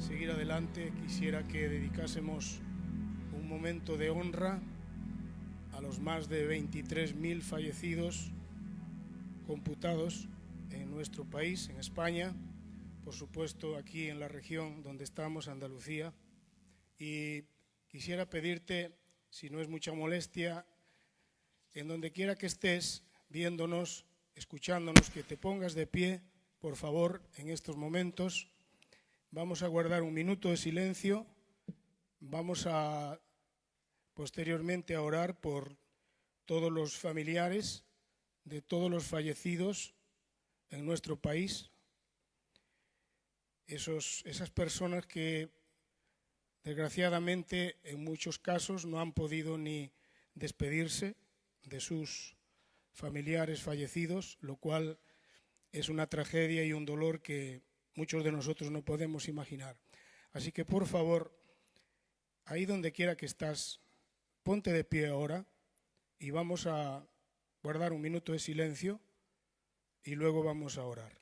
seguir adelante, quisiera que dedicásemos un momento de honra a los más de 23.000 fallecidos computados en nuestro país, en España, por supuesto aquí en la región donde estamos, Andalucía, y quisiera pedirte, si no es mucha molestia, en donde quiera que estés, viéndonos, escuchándonos, que te pongas de pie, por favor, en estos momentos. Vamos a guardar un minuto de silencio, vamos a posteriormente a orar por todos los familiares de todos los fallecidos en nuestro país, esas personas que desgraciadamente en muchos casos no han podido ni despedirse de sus familiares fallecidos, lo cual es una tragedia y un dolor que muchos de nosotros no podemos imaginar. Así que, por favor, ahí donde quiera que estás, ponte de pie ahora y vamos a guardar un minuto de silencio y luego vamos a orar.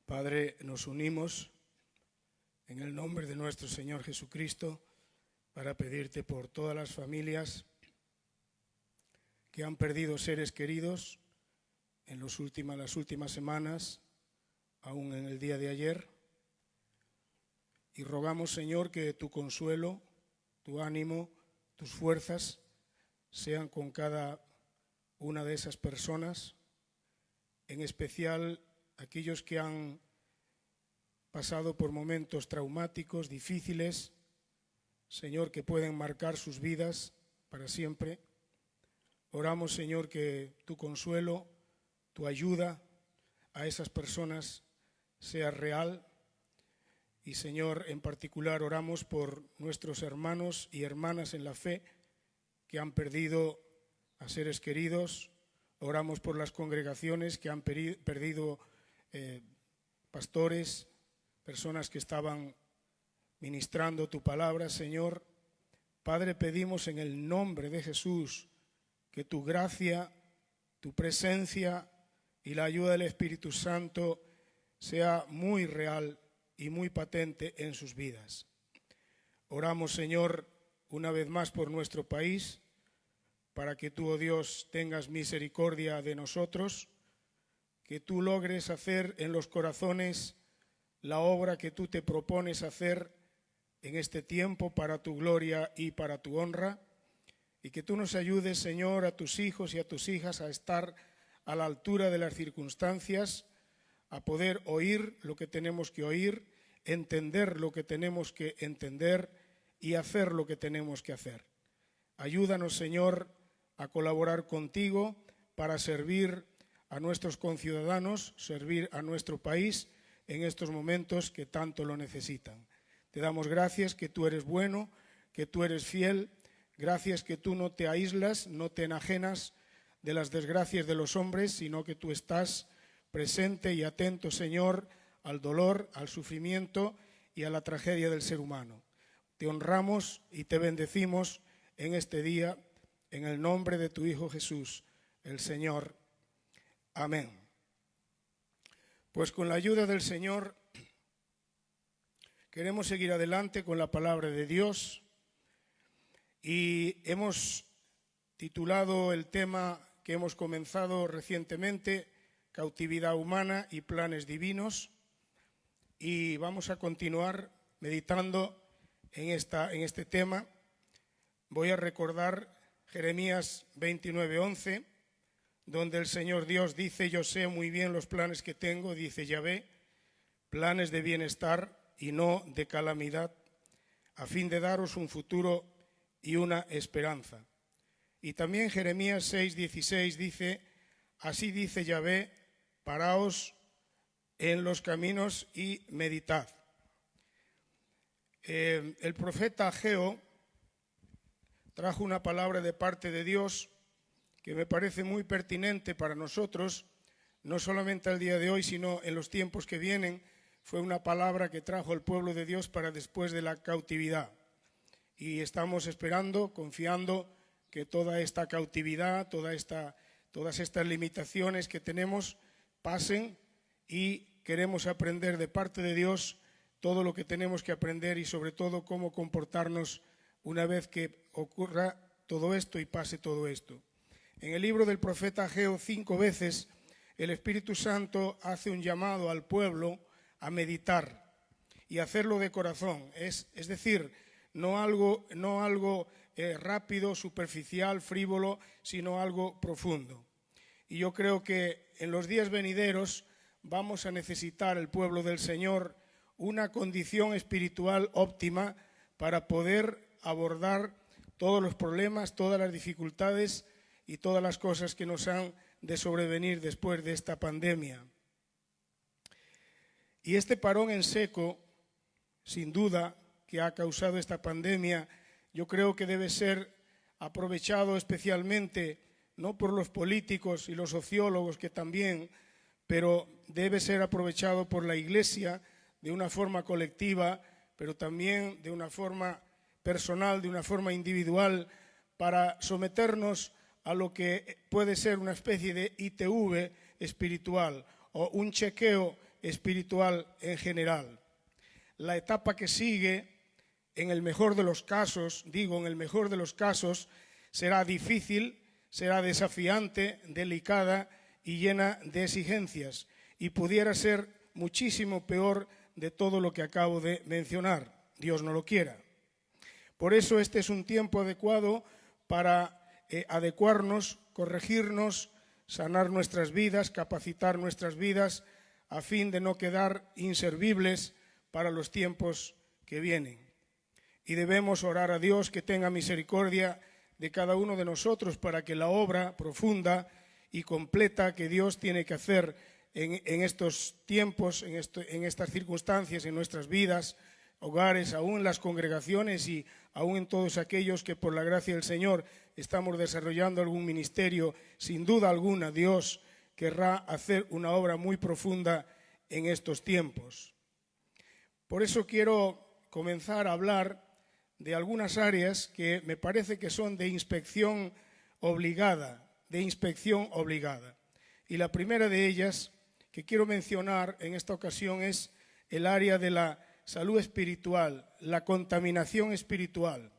Padre, nos unimos en el nombre de nuestro Señor Jesucristo para pedirte por todas las familias que han perdido seres queridos en las últimas semanas, aún en el día de ayer, y rogamos, Señor, que tu consuelo, tu ánimo, tus fuerzas sean con cada una de esas personas, en especial aquellos que han pasado por momentos traumáticos, difíciles, Señor, que pueden marcar sus vidas para siempre. Oramos, Señor, que tu consuelo, tu ayuda a esas personas sea real. Y, Señor, en particular oramos por nuestros hermanos y hermanas en la fe que han perdido a seres queridos. Oramos por las congregaciones que han perdido pastores, personas que estaban ministrando tu palabra, Señor. Padre, pedimos en el nombre de Jesús que tu gracia, tu presencia y la ayuda del Espíritu Santo sea muy real y muy patente en sus vidas. Oramos, Señor, una vez más por nuestro país, para que tú, oh Dios, tengas misericordia de nosotros, que tú logres hacer en los corazones la obra que tú te propones hacer en este tiempo para tu gloria y para tu honra, y que tú nos ayudes, Señor, a tus hijos y a tus hijas a estar a la altura de las circunstancias, a poder oír lo que tenemos que oír, entender lo que tenemos que entender y hacer lo que tenemos que hacer. Ayúdanos, Señor, a colaborar contigo para servir a nuestros conciudadanos, servir a nuestro país en estos momentos que tanto lo necesitan. Te damos gracias que tú eres bueno, que tú eres fiel, gracias que tú no te aíslas, no te enajenas de las desgracias de los hombres, sino que tú estás presente y atento, Señor, al dolor, al sufrimiento y a la tragedia del ser humano. Te honramos y te bendecimos en este día, en el nombre de tu Hijo Jesús, el Señor. Amén. Pues con la ayuda del Señor queremos seguir adelante con la palabra de Dios y hemos titulado el tema que hemos comenzado recientemente, Cautividad humana y planes divinos, y vamos a continuar meditando en este tema. Voy a recordar Jeremías 29:11, donde el Señor Dios dice: yo sé muy bien los planes que tengo, dice Yahvé, planes de bienestar y no de calamidad, a fin de daros un futuro y una esperanza. Y también Jeremías 6:16 dice: así dice Yahvé, paraos en los caminos y meditad. El profeta Ageo trajo una palabra de parte de Dios que me parece muy pertinente para nosotros, no solamente al día de hoy, sino en los tiempos que vienen. Fue una palabra que trajo el pueblo de Dios para después de la cautividad. Y estamos esperando, confiando que toda esta cautividad, todas estas limitaciones que tenemos pasen, y queremos aprender de parte de Dios todo lo que tenemos que aprender y sobre todo cómo comportarnos una vez que ocurra todo esto y pase todo esto. En el libro del profeta Ageo 5 veces el Espíritu Santo hace un llamado al pueblo a meditar y hacerlo de corazón, es decir, no algo rápido, superficial, frívolo, sino algo profundo. Y yo creo que en los días venideros vamos a necesitar, el pueblo del Señor, una condición espiritual óptima para poder abordar todos los problemas, todas las dificultades y todas las cosas que nos han de sobrevenir después de esta pandemia. Y este parón en seco, sin duda, que ha causado esta pandemia, yo creo que debe ser aprovechado especialmente, no por los políticos y los sociólogos, que también, pero debe ser aprovechado por la Iglesia de una forma colectiva, pero también de una forma personal, de una forma individual, para someternos a lo que puede ser una especie de ITV espiritual o un chequeo espiritual en general. La etapa que sigue, en el mejor de los casos, será difícil, será desafiante, delicada y llena de exigencias, y pudiera ser muchísimo peor de todo lo que acabo de mencionar, Dios no lo quiera. Por eso este es un tiempo adecuado para adecuarnos, corregirnos, sanar nuestras vidas, capacitar nuestras vidas, a fin de no quedar inservibles para los tiempos que vienen. Y debemos orar a Dios que tenga misericordia de cada uno de nosotros para que la obra profunda y completa que Dios tiene que hacer en estos tiempos, en estas circunstancias, en nuestras vidas, hogares, aún en las congregaciones y aún en todos aquellos que por la gracia del Señor estamos desarrollando algún ministerio, sin duda alguna Dios querrá hacer una obra muy profunda en estos tiempos. Por eso quiero comenzar a hablar de algunas áreas que me parece que son de inspección obligada, Y la primera de ellas que quiero mencionar en esta ocasión es el área de la salud espiritual, la contaminación espiritual.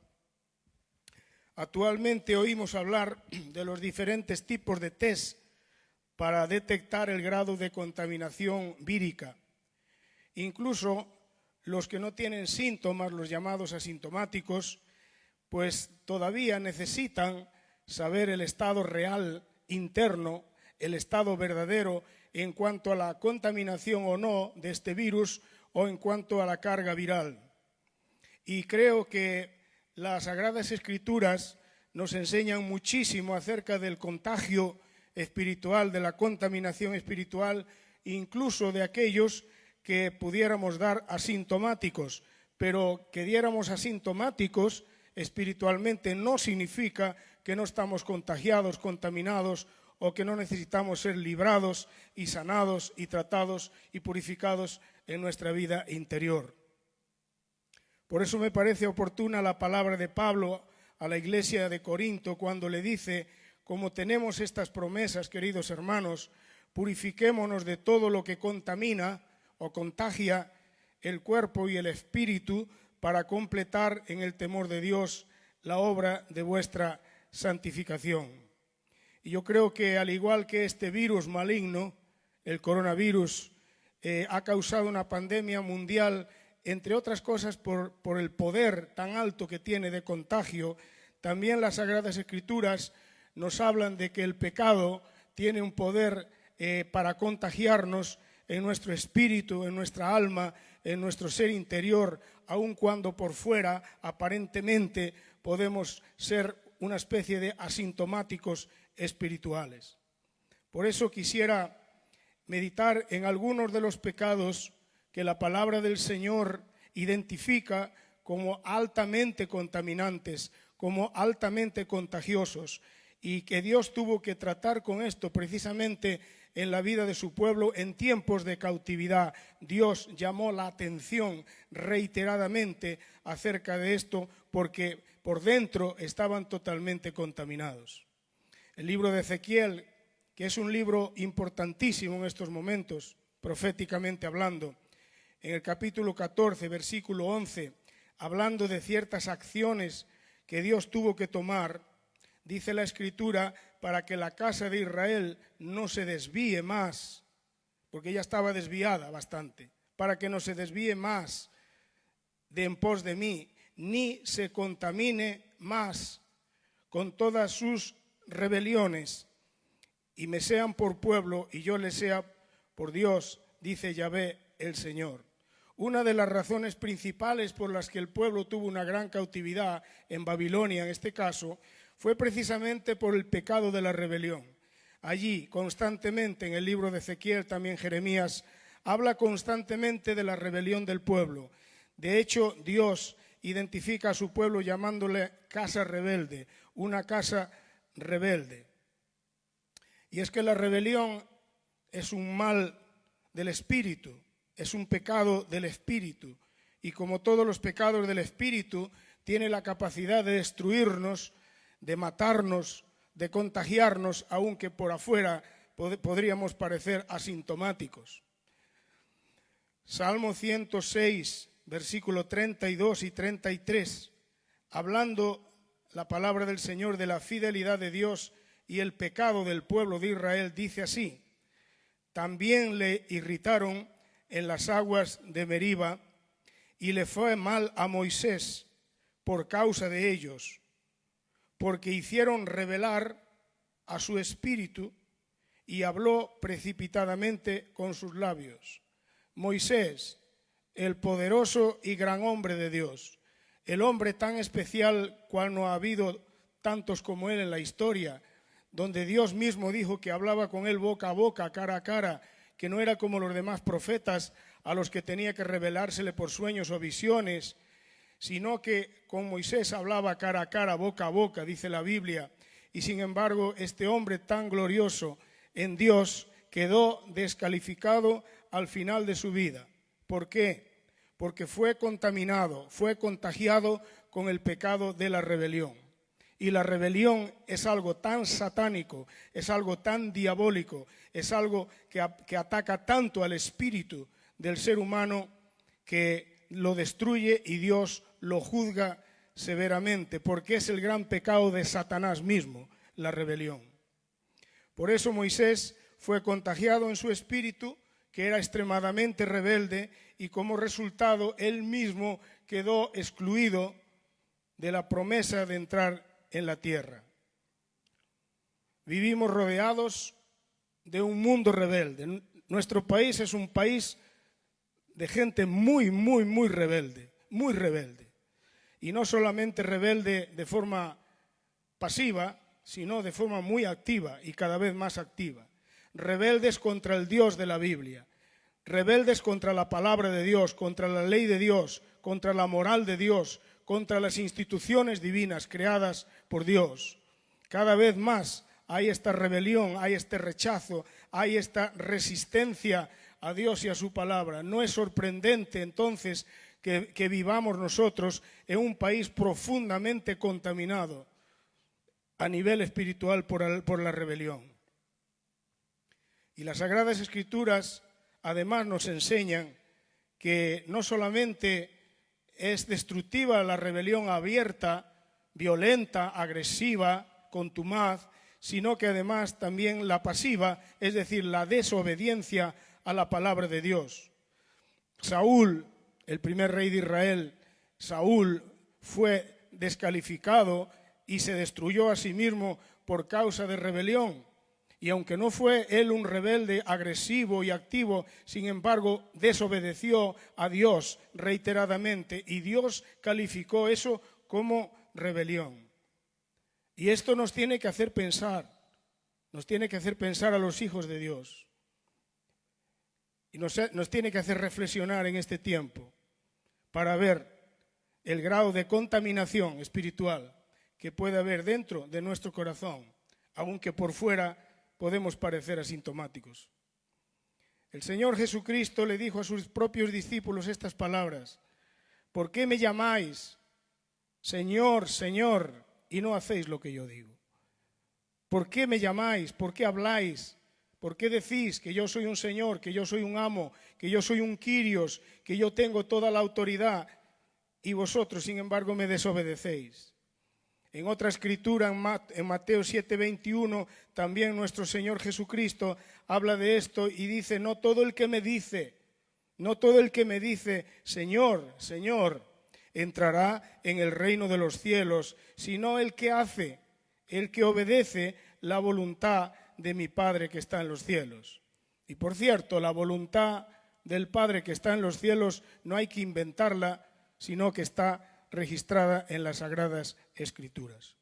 Actualmente oímos hablar de los diferentes tipos de test para detectar el grado de contaminación vírica. Incluso los que no tienen síntomas, los llamados asintomáticos, pues todavía necesitan saber el estado real interno, el estado verdadero en cuanto a la contaminación o no de este virus o en cuanto a la carga viral. Y creo que las Sagradas Escrituras nos enseñan muchísimo acerca del contagio espiritual, de la contaminación espiritual, incluso de aquellos que pudiéramos dar asintomáticos, pero que diéramos asintomáticos espiritualmente no significa que no estamos contagiados, contaminados, o que no necesitamos ser librados y sanados y tratados y purificados en nuestra vida interior. Por eso me parece oportuna la palabra de Pablo a la iglesia de Corinto cuando le dice: como tenemos estas promesas, queridos hermanos, purifiquémonos de todo lo que contamina o contagia el cuerpo y el espíritu para completar en el temor de Dios la obra de vuestra santificación. Y yo creo que al igual que este virus maligno, el coronavirus, ha causado una pandemia mundial, entre otras cosas por el poder tan alto que tiene de contagio, también las Sagradas Escrituras nos hablan de que el pecado tiene un poder para contagiarnos en nuestro espíritu, en nuestra alma, en nuestro ser interior, aun cuando por fuera aparentemente podemos ser una especie de asintomáticos espirituales. Por eso quisiera meditar en algunos de los pecados que la palabra del Señor identifica como altamente contaminantes, como altamente contagiosos, y que Dios tuvo que tratar con esto precisamente en la vida de su pueblo en tiempos de cautividad. Dios llamó la atención reiteradamente acerca de esto porque por dentro estaban totalmente contaminados. El libro de Ezequiel, que es un libro importantísimo en estos momentos, proféticamente hablando, en el capítulo 14, versículo 11, hablando de ciertas acciones que Dios tuvo que tomar, dice la Escritura, para que la casa de Israel no se desvíe más, porque ella estaba desviada bastante, para que no se desvíe más de en pos de mí, ni se contamine más con todas sus rebeliones, y me sean por pueblo y yo les sea por Dios, dice Yahvé el Señor. Una de las razones principales por las que el pueblo tuvo una gran cautividad en Babilonia, en este caso, fue precisamente por el pecado de la rebelión. Allí, constantemente, en el libro de Ezequiel, también Jeremías, habla constantemente de la rebelión del pueblo. De hecho, Dios identifica a su pueblo llamándole casa rebelde, una casa rebelde. Y es que la rebelión es un mal del espíritu, es un pecado del espíritu, y como todos los pecados del espíritu, tiene la capacidad de destruirnos, de matarnos, de contagiarnos, aunque por afuera podríamos parecer asintomáticos. Salmo 106, versículo 32 y 33, hablando la palabra del Señor de la fidelidad de Dios y el pecado del pueblo de Israel, dice así: también le irritaron en las aguas de Meriba, y le fue mal a Moisés por causa de ellos, porque hicieron rebelar a su espíritu y habló precipitadamente con sus labios. Moisés, el poderoso y gran hombre de Dios, el hombre tan especial cual no ha habido tantos como él en la historia, donde Dios mismo dijo que hablaba con él boca a boca, cara a cara, que no era como los demás profetas a los que tenía que revelársele por sueños o visiones, sino que con Moisés hablaba cara a cara, boca a boca, dice la Biblia. Y sin embargo, este hombre tan glorioso en Dios quedó descalificado al final de su vida. ¿Por qué? Porque fue contaminado, fue contagiado con el pecado de la rebelión. Y la rebelión es algo tan satánico, es algo tan diabólico, es algo que ataca tanto al espíritu del ser humano que lo destruye y Dios lo juzga severamente, porque es el gran pecado de Satanás mismo, la rebelión. Por eso Moisés fue contagiado en su espíritu, que era extremadamente rebelde, y como resultado él mismo quedó excluido de la promesa de entrar en la tierra. Vivimos rodeados de un mundo rebelde. Nuestro país es un país de gente muy rebelde, muy rebelde. Y no solamente rebelde de forma pasiva, sino de forma muy activa y cada vez más activa. Rebeldes contra el Dios de la Biblia, rebeldes contra la palabra de Dios, contra la ley de Dios, contra la moral de Dios, contra las instituciones divinas creadas por Dios. Cada vez más hay esta rebelión, hay este rechazo, hay esta resistencia a Dios y a su palabra. No es sorprendente entonces que vivamos nosotros en un país profundamente contaminado a nivel espiritual por la rebelión. Y las Sagradas Escrituras además nos enseñan que no solamente es destructiva la rebelión abierta, violenta, agresiva, contumaz, sino que además también la pasiva, es decir, la desobediencia a la palabra de Dios. Saúl, el primer rey de Israel, Saúl fue descalificado y se destruyó a sí mismo por causa de rebelión. Y aunque no fue él un rebelde agresivo y activo, sin embargo, desobedeció a Dios reiteradamente y Dios calificó eso como rebelión. Y esto nos tiene que hacer pensar a los hijos de Dios. y nos tiene que hacer reflexionar en este tiempo para ver el grado de contaminación espiritual que puede haber dentro de nuestro corazón, aunque por fuera podemos parecer asintomáticos. El Señor Jesucristo le dijo a sus propios discípulos estas palabras: ¿por qué me llamáis Señor, Señor, y no hacéis lo que yo digo? ¿Por qué me llamáis? ¿Por qué habláis? ¿Por qué decís que yo soy un Señor, que yo soy un amo, que yo soy un Kyrios, que yo tengo toda la autoridad y vosotros, sin embargo, me desobedecéis? En otra escritura, en Mateo 7:21, también nuestro Señor Jesucristo habla de esto y dice: no todo el que me dice, Señor, Señor, entrará en el reino de los cielos, sino el que hace, el que obedece la voluntad de mi Padre que está en los cielos. Y por cierto, la voluntad del Padre que está en los cielos no hay que inventarla, sino que está registrada en las Sagradas Escrituras.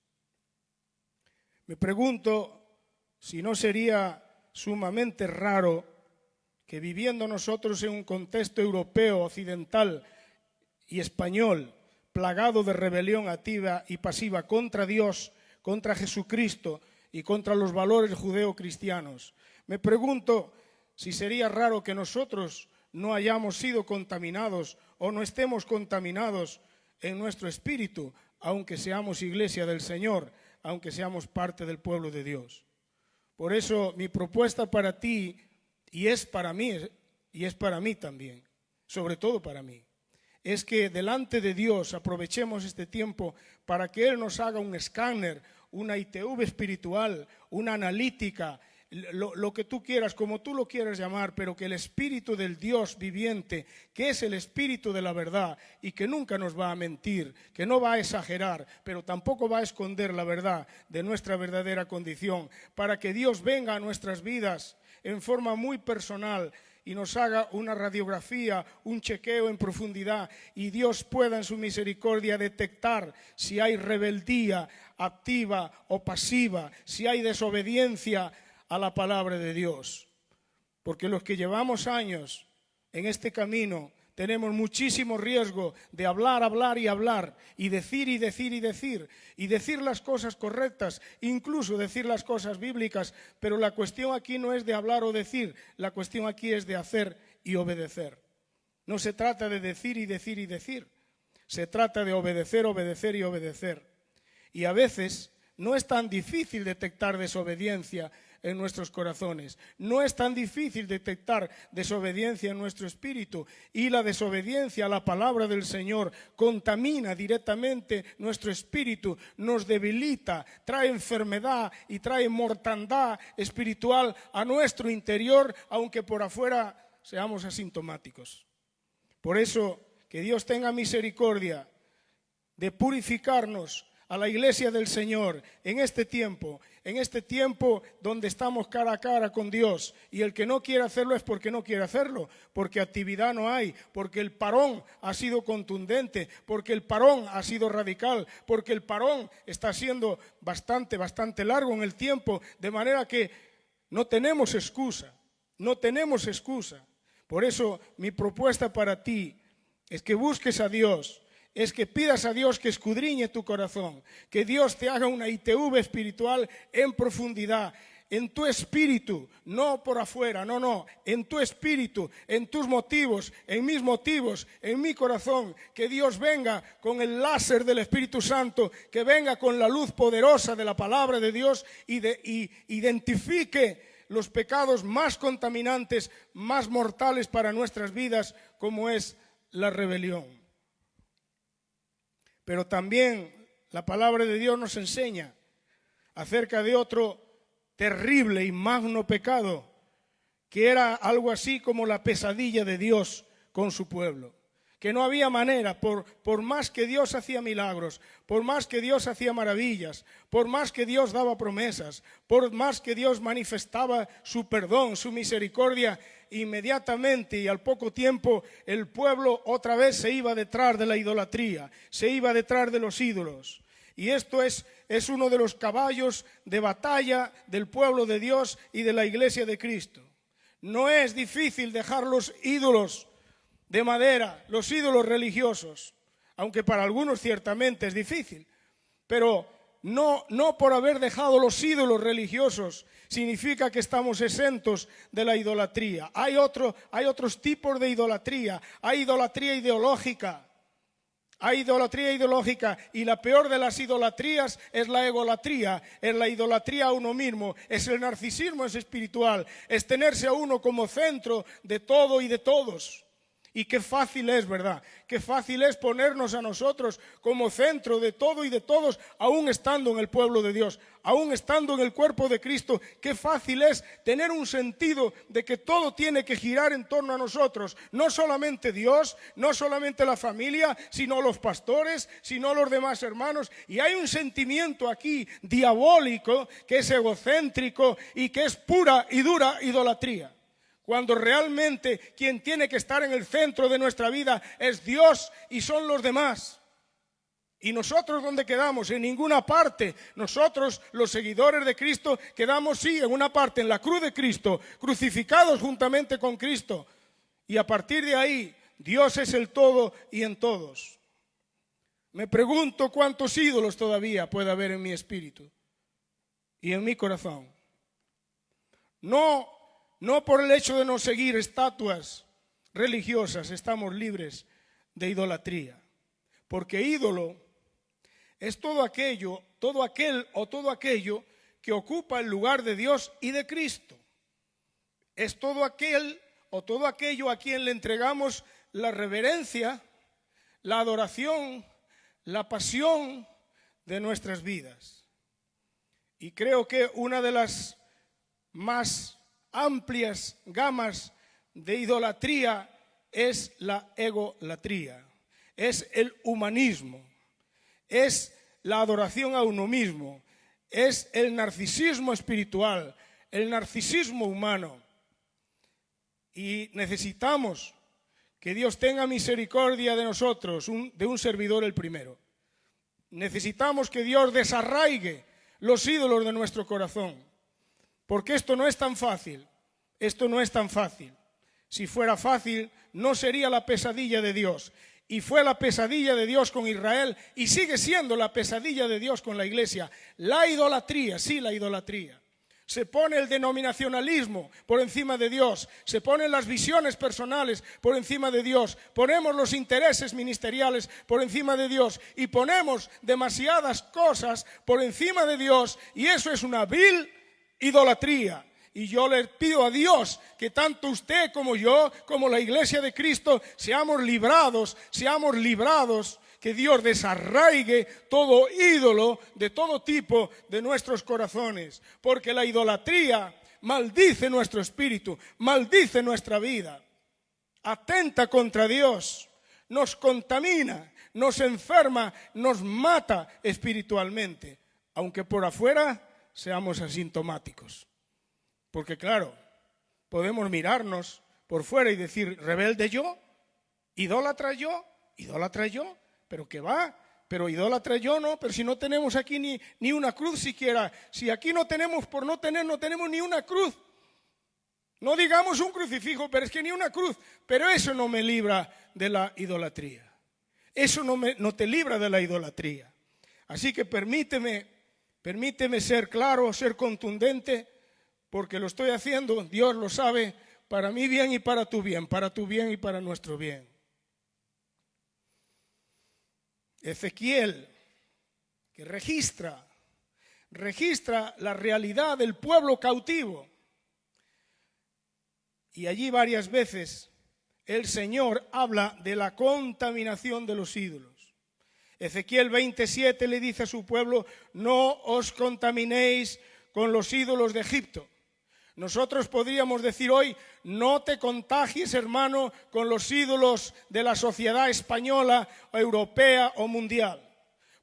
Me pregunto si no sería sumamente raro que, viviendo nosotros en un contexto europeo, occidental y español, plagado de rebelión activa y pasiva contra Dios, contra Jesucristo y contra los valores judeocristianos, me pregunto si sería raro que nosotros no hayamos sido contaminados o no estemos contaminados en nuestro espíritu, aunque seamos iglesia del Señor, aunque seamos parte del pueblo de Dios. Por eso mi propuesta para ti, y es para mí también, sobre todo para mí, es que delante de Dios aprovechemos este tiempo para que Él nos haga un escáner, una ITV espiritual, una analítica, lo que tú quieras, como tú lo quieras llamar, pero que el Espíritu del Dios viviente, que es el Espíritu de la verdad y que nunca nos va a mentir, que no va a exagerar, pero tampoco va a esconder la verdad de nuestra verdadera condición, para que Dios venga a nuestras vidas en forma muy personal y nos haga una radiografía, un chequeo en profundidad, y Dios pueda en su misericordia detectar si hay rebeldía activa o pasiva, si hay desobediencia a la palabra de Dios. Porque los que llevamos años en este camino tenemos muchísimo riesgo de hablar y decir las cosas correctas, incluso decir las cosas bíblicas, pero la cuestión aquí no es de hablar o decir, la cuestión aquí es de hacer y obedecer. No se trata de decir y decir, se trata de obedecer y obedecer. Y a veces no es tan difícil detectar desobediencia en nuestros corazones. No es tan difícil detectar desobediencia en nuestro espíritu, y la desobediencia a la palabra del Señor contamina directamente nuestro espíritu, nos debilita, trae enfermedad y trae mortandad espiritual a nuestro interior, aunque por afuera seamos asintomáticos. Por eso, que Dios tenga misericordia de purificarnos a la iglesia del Señor en este tiempo donde estamos cara a cara con Dios, y el que no quiere hacerlo es porque no quiere hacerlo, porque actividad no hay, porque el parón ha sido contundente, porque el parón ha sido radical, porque el parón está siendo bastante largo en el tiempo, de manera que no tenemos excusa. Por eso mi propuesta para ti es que busques a Dios, es que pidas a Dios que escudriñe tu corazón, que Dios te haga una ITV espiritual en profundidad, en tu espíritu, no por afuera, no, en tu espíritu, en tus motivos, en mis motivos, en mi corazón, que Dios venga con el láser del Espíritu Santo, que venga con la luz poderosa de la palabra de Dios y identifique los pecados más contaminantes, más mortales para nuestras vidas, como es la rebelión. Pero también la palabra de Dios nos enseña acerca de otro terrible y magno pecado, que era algo así como la pesadilla de Dios con su pueblo. Que no había manera, por más que Dios hacía milagros, por más que Dios hacía maravillas, por más que Dios daba promesas, por más que Dios manifestaba su perdón, su misericordia, inmediatamente y al poco tiempo el pueblo otra vez se iba detrás de la idolatría, se iba detrás de los ídolos. Y esto es uno de los caballos de batalla del pueblo de Dios y de la iglesia de Cristo. No es difícil dejar los ídolos de madera, los ídolos religiosos, aunque para algunos ciertamente es difícil, pero no por haber dejado los ídolos religiosos significa que estamos exentos de la idolatría. Hay otros tipos de idolatría. Hay idolatría ideológica. Hay idolatría ideológica, y la peor de las idolatrías es la egolatría, es la idolatría a uno mismo, es el narcisismo, es espiritual, es tenerse a uno como centro de todo y de todos. Y qué fácil es, ¿verdad? Qué fácil es ponernos a nosotros como centro de todo y de todos, aún estando en el pueblo de Dios, aún estando en el cuerpo de Cristo. Qué fácil es tener un sentido de que todo tiene que girar en torno a nosotros. No solamente Dios, no solamente la familia, sino los pastores, sino los demás hermanos. Y hay un sentimiento aquí diabólico que es egocéntrico y que es pura y dura idolatría. Cuando realmente quien tiene que estar en el centro de nuestra vida es Dios y son los demás. ¿Y nosotros dónde quedamos? En ninguna parte. Nosotros, los seguidores de Cristo, quedamos sí en una parte, en la cruz de Cristo, crucificados juntamente con Cristo. Y a partir de ahí, Dios es el todo y en todos. Me pregunto cuántos ídolos todavía puede haber en mi espíritu y en mi corazón. No por el hecho de no seguir estatuas religiosas estamos libres de idolatría, porque ídolo es todo aquel o todo aquello que ocupa el lugar de Dios y de Cristo. Es todo aquel o todo aquello a quien le entregamos la reverencia, la adoración, la pasión de nuestras vidas. Y creo que una de las más amplias gamas de idolatría es la egolatría, es el humanismo, es la adoración a uno mismo, es el narcisismo espiritual, el narcisismo humano. Y necesitamos que Dios tenga misericordia de nosotros, de un servidor el primero. Necesitamos que Dios desarraigue los ídolos de nuestro corazón. Porque esto no es tan fácil, Si fuera fácil, no sería la pesadilla de Dios. Y fue la pesadilla de Dios con Israel y sigue siendo la pesadilla de Dios con la iglesia. La idolatría, sí, la idolatría. Se pone el denominacionalismo por encima de Dios, se ponen las visiones personales por encima de Dios, ponemos los intereses ministeriales por encima de Dios y ponemos demasiadas cosas por encima de Dios, y eso es una vil idolatría. Y yo le pido a Dios que tanto usted como yo, como la iglesia de Cristo, seamos librados, que Dios desarraigue todo ídolo de todo tipo de nuestros corazones, porque la idolatría maldice nuestro espíritu, maldice nuestra vida, atenta contra Dios, nos contamina, nos enferma, nos mata espiritualmente, aunque por afuera seamos asintomáticos. Porque claro, podemos mirarnos por fuera y decir, rebelde yo, idólatra yo, pero ¿qué va? Pero idólatra yo no, pero si no tenemos aquí ni una cruz siquiera, si aquí no tenemos, por no tenemos ni una cruz. No digamos un crucifijo, pero es que ni una cruz, pero eso no me libra de la idolatría. Eso no te libra de la idolatría. Así que permíteme ser claro, ser contundente, porque lo estoy haciendo, Dios lo sabe, para mi bien y para tu bien y para nuestro bien. Ezequiel, que registra la realidad del pueblo cautivo. Y allí varias veces el Señor habla de la contaminación de los ídolos. Ezequiel 27 le dice a su pueblo, no os contaminéis con los ídolos de Egipto. Nosotros podríamos decir hoy, no te contagies, hermano, con los ídolos de la sociedad española, europea o mundial,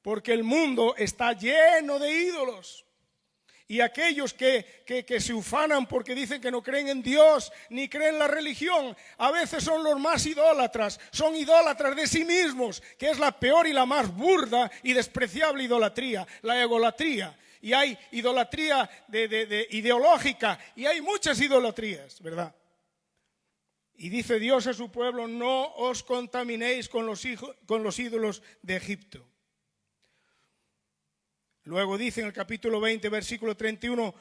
porque el mundo está lleno de ídolos. Y aquellos que se ufanan porque dicen que no creen en Dios ni creen en la religión, a veces son los más idólatras, son idólatras de sí mismos, que es la peor y la más burda y despreciable idolatría, la egolatría. Y hay idolatría ideológica y hay muchas idolatrías, ¿verdad? Y dice Dios a su pueblo: no os contaminéis con los ídolos de Egipto. Luego dice en el capítulo 20, versículo 31,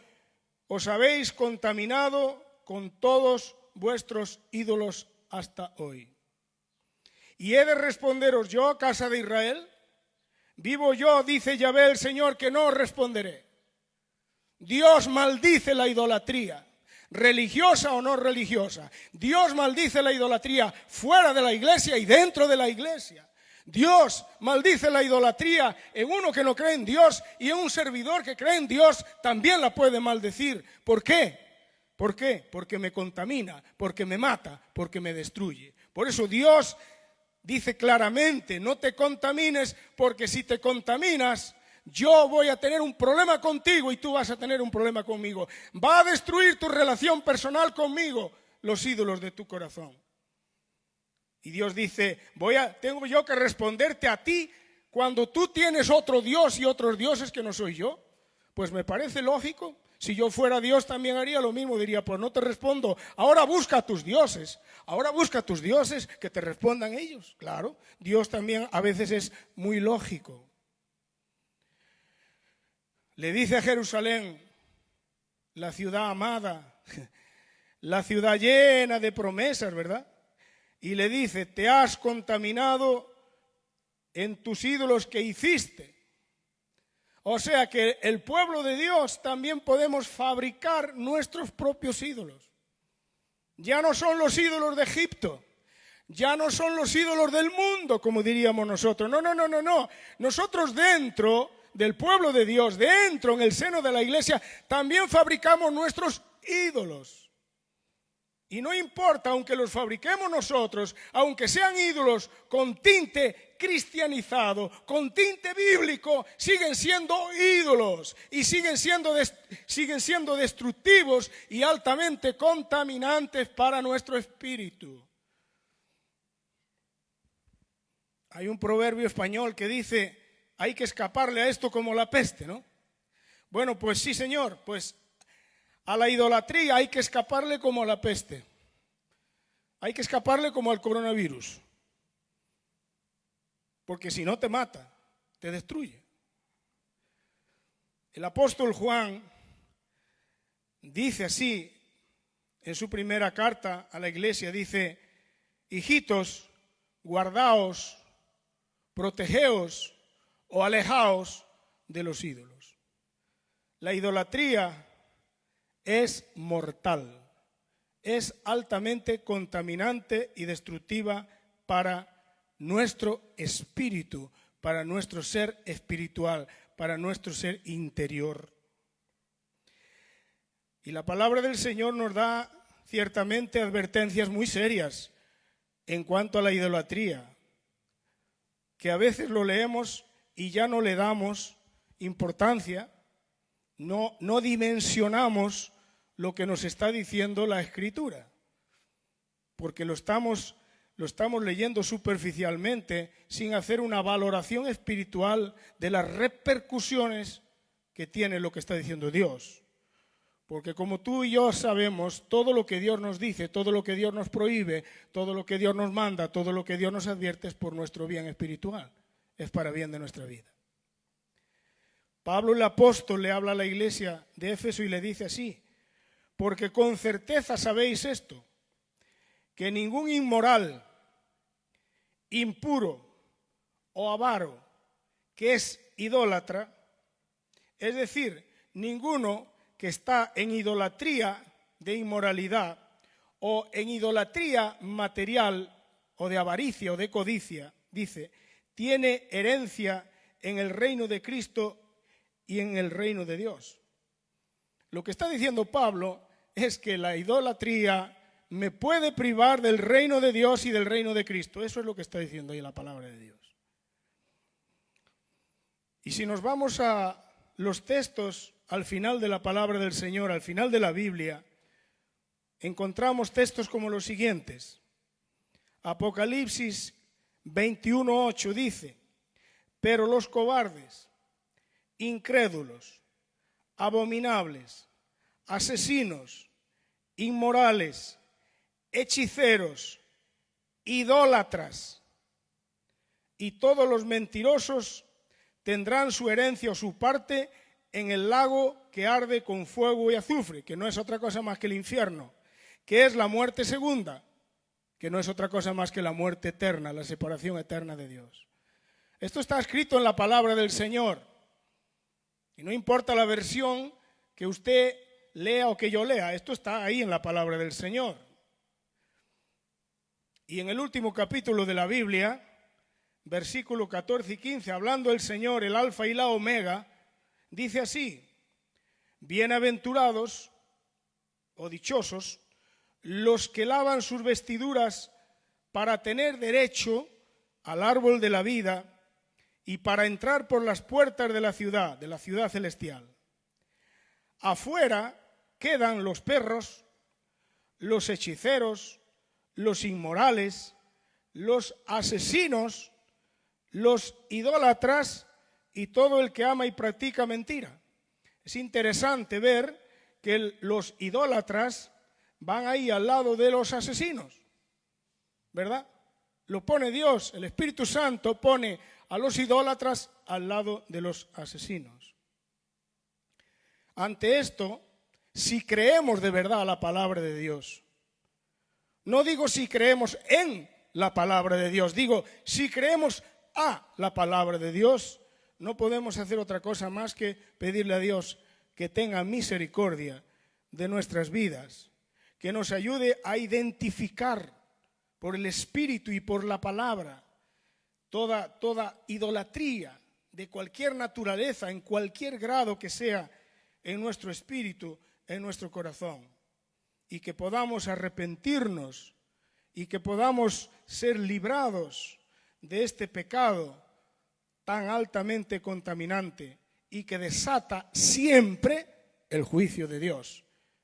os habéis contaminado con todos vuestros ídolos hasta hoy. Y he de responderos yo, casa de Israel, vivo yo, dice Yahvé el Señor, que no os responderé. Dios maldice la idolatría, religiosa o no religiosa. Dios maldice la idolatría fuera de la iglesia y dentro de la iglesia. Dios maldice la idolatría en uno que no cree en Dios, y en un servidor que cree en Dios también la puede maldecir. ¿Por qué? ¿Por qué? Porque me contamina, porque me mata, porque me destruye. Por eso Dios dice claramente: no te contamines, porque si te contaminas, yo voy a tener un problema contigo y tú vas a tener un problema conmigo. Va a destruir tu relación personal conmigo los ídolos de tu corazón. Y Dios dice: tengo yo que responderte a ti cuando tú tienes otro Dios y otros dioses que no soy yo. Pues me parece lógico. Si yo fuera Dios también haría lo mismo. Diría: pues no te respondo. Ahora busca a tus dioses. Ahora busca a tus dioses, que te respondan ellos. Claro, Dios también a veces es muy lógico. Le dice a Jerusalén, la ciudad amada, la ciudad llena de promesas, ¿verdad? Y le dice: te has contaminado en tus ídolos que hiciste. O sea que el pueblo de Dios también podemos fabricar nuestros propios ídolos. Ya no son los ídolos de Egipto, ya no son los ídolos del mundo, como diríamos nosotros. No. Nosotros dentro del pueblo de Dios, dentro en el seno de la iglesia, también fabricamos nuestros ídolos. Y no importa, aunque los fabriquemos nosotros, aunque sean ídolos con tinte cristianizado, con tinte bíblico, siguen siendo ídolos y siguen siendo destructivos y altamente contaminantes para nuestro espíritu. Hay un proverbio español que dice: hay que escaparle a esto como la peste, ¿no? Bueno, pues sí, señor, pues a la idolatría hay que escaparle como a la peste. Hay que escaparle como al coronavirus. Porque si no te mata, te destruye. El apóstol Juan dice así en su primera carta a la iglesia, dice: hijitos, guardaos, protegeos o alejaos de los ídolos. La idolatría es mortal, es altamente contaminante y destructiva para nuestro espíritu, para nuestro ser espiritual, para nuestro ser interior. Y la palabra del Señor nos da ciertamente advertencias muy serias en cuanto a la idolatría, que a veces lo leemos y ya no le damos importancia, no dimensionamos lo que nos está diciendo la Escritura, porque lo estamos leyendo superficialmente, sin hacer una valoración espiritual de las repercusiones que tiene lo que está diciendo Dios. Porque como tú y yo sabemos, todo lo que Dios nos dice, todo lo que Dios nos prohíbe, todo lo que Dios nos manda, todo lo que Dios nos advierte es por nuestro bien espiritual, es para bien de nuestra vida. Pablo el apóstol le habla a la iglesia de Éfeso y le dice así: porque con certeza sabéis esto, que ningún inmoral, impuro o avaro, que es idólatra, es decir, ninguno que está en idolatría de inmoralidad o en idolatría material o de avaricia o de codicia, dice, tiene herencia en el reino de Cristo y en el reino de Dios. Lo que está diciendo Pablo es que la idolatría me puede privar del reino de Dios y del reino de Cristo. Eso es lo que está diciendo ahí la palabra de Dios. Y si nos vamos a los textos al final de la palabra del Señor, al final de la Biblia, encontramos textos como los siguientes. Apocalipsis 21:8 dice: pero los cobardes, incrédulos, abominables, asesinos, inmorales, hechiceros, idólatras y todos los mentirosos tendrán su herencia o su parte en el lago que arde con fuego y azufre, que no es otra cosa más que el infierno, que es la muerte segunda, que no es otra cosa más que la muerte eterna, la separación eterna de Dios. Esto está escrito en la palabra del Señor. Y no importa la versión que usted lea o que yo lea, esto está ahí en la palabra del Señor. Y en el último capítulo de la Biblia, versículo 14 y 15, hablando el Señor, el alfa y la omega, dice así: bienaventurados o dichosos los que lavan sus vestiduras para tener derecho al árbol de la vida y para entrar por las puertas de la ciudad celestial. Afuera quedan los perros, los hechiceros, los inmorales, los asesinos, los idólatras y todo el que ama y practica mentira. Es interesante ver que los idólatras van ahí al lado de los asesinos, ¿verdad? Lo pone Dios, el Espíritu Santo pone a los idólatras al lado de los asesinos. Ante esto, si creemos de verdad la palabra de Dios, no digo si creemos en la palabra de Dios, digo si creemos a la palabra de Dios, no podemos hacer otra cosa más que pedirle a Dios que tenga misericordia de nuestras vidas, que nos ayude a identificar por el Espíritu y por la palabra toda idolatría de cualquier naturaleza, en cualquier grado que sea, en nuestro espíritu, en nuestro corazón, y que podamos arrepentirnos y que podamos ser librados de este pecado tan altamente contaminante y que desata siempre el juicio de Dios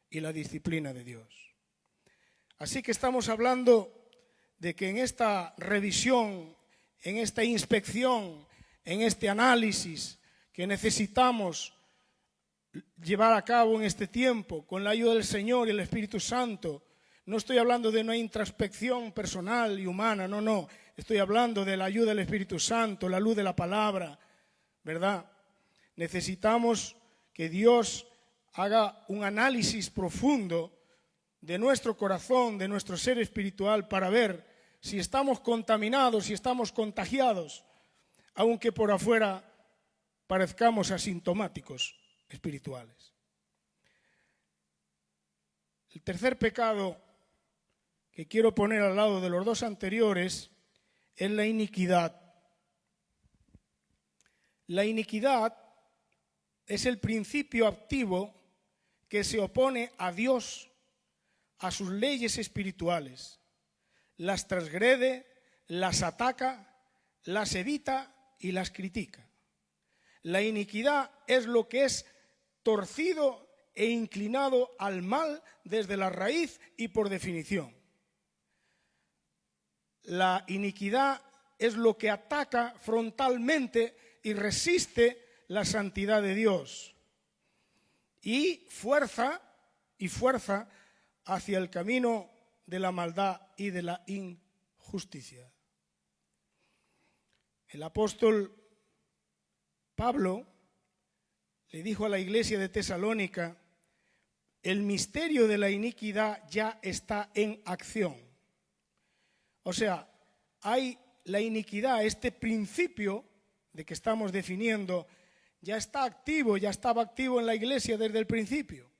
y la disciplina de Dios. Así que estamos hablando de que en esta revisión, en esta inspección, en este análisis que necesitamos llevar a cabo en este tiempo con la ayuda del Señor y el Espíritu Santo, no estoy hablando de una introspección personal y humana, no, estoy hablando de la ayuda del Espíritu Santo, la luz de la palabra, ¿verdad? Necesitamos que Dios haga un análisis profundo de nuestro corazón, de nuestro ser espiritual, para ver si estamos contaminados, si estamos contagiados, aunque por afuera parezcamos asintomáticos espirituales. El tercer pecado que quiero poner al lado de los dos anteriores es la iniquidad. La iniquidad es el principio activo que se opone a Dios, a sus leyes espirituales. Las transgrede, las ataca, las evita y las critica. La iniquidad es lo que es torcido e inclinado al mal desde la raíz y por definición. La iniquidad es lo que ataca frontalmente y resiste la santidad de Dios y fuerza hacia el camino de la maldad y de la injusticia. El apóstol Pablo le dijo a la iglesia de Tesalónica: el misterio de la iniquidad ya está en acción. O sea, hay la iniquidad, este principio de que estamos definiendo, ya está activo, ya estaba activo en la iglesia desde el principio.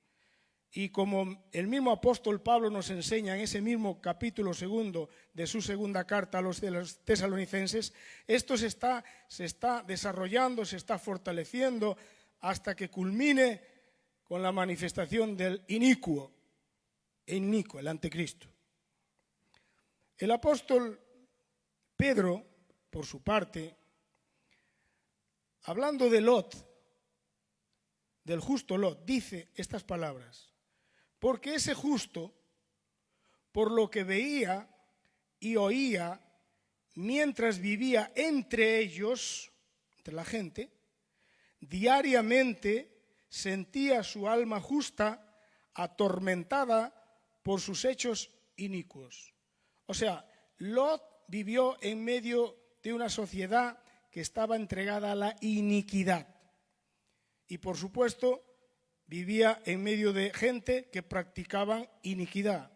Y como el mismo apóstol Pablo nos enseña en ese mismo capítulo 2 de su segunda carta a los tesalonicenses, esto se está desarrollando, se está fortaleciendo hasta que culmine con la manifestación del inicuo, el anticristo. El apóstol Pedro, por su parte, hablando de Lot, del justo Lot, dice estas palabras: porque ese justo, por lo que veía y oía mientras vivía entre ellos, entre la gente, diariamente sentía su alma justa atormentada por sus hechos inicuos. O sea, Lot vivió en medio de una sociedad que estaba entregada a la iniquidad. Y por supuesto, vivía en medio de gente que practicaban iniquidad.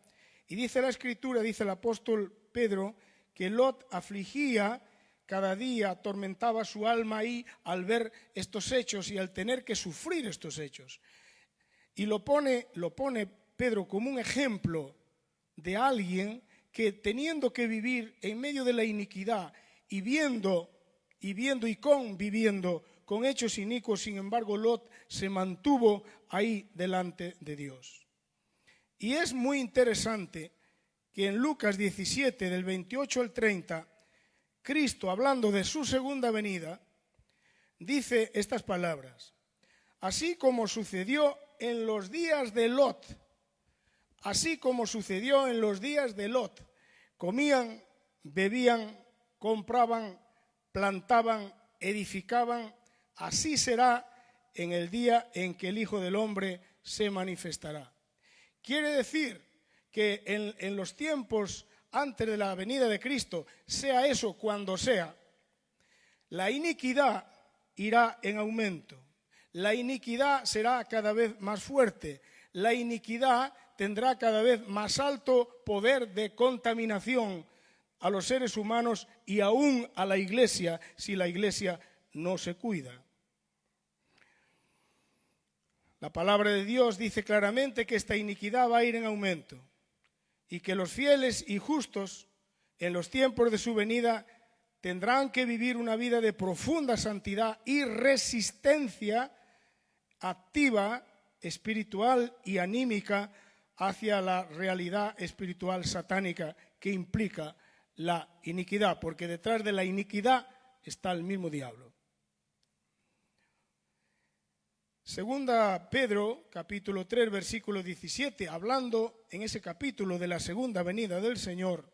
Y dice la Escritura, dice el apóstol Pedro, que Lot afligía cada día, atormentaba su alma ahí al ver estos hechos y al tener que sufrir estos hechos. Y lo pone Pedro como un ejemplo de alguien que teniendo que vivir en medio de la iniquidad y viendo y conviviendo con hechos inicuos, sin embargo Lot se mantuvo ahí delante de Dios. Y es muy interesante que en Lucas 17, del 28 al 30, Cristo, hablando de su segunda venida, dice estas palabras: así como sucedió en los días de Lot, así como sucedió en los días de Lot, comían, bebían, compraban, plantaban, edificaban, así será en el día en que el Hijo del Hombre se manifestará. Quiere decir que en los tiempos antes de la venida de Cristo, sea eso cuando sea, la iniquidad irá en aumento. La iniquidad será cada vez más fuerte. La iniquidad tendrá cada vez más alto poder de contaminación a los seres humanos y aún a la Iglesia, si la Iglesia no se cuida. La palabra de Dios dice claramente que esta iniquidad va a ir en aumento y que los fieles y justos en los tiempos de su venida tendrán que vivir una vida de profunda santidad y resistencia activa, espiritual y anímica hacia la realidad espiritual satánica que implica la iniquidad, porque detrás de la iniquidad está el mismo diablo. Segunda Pedro, capítulo 3, versículo 17, hablando en ese capítulo de la segunda venida del Señor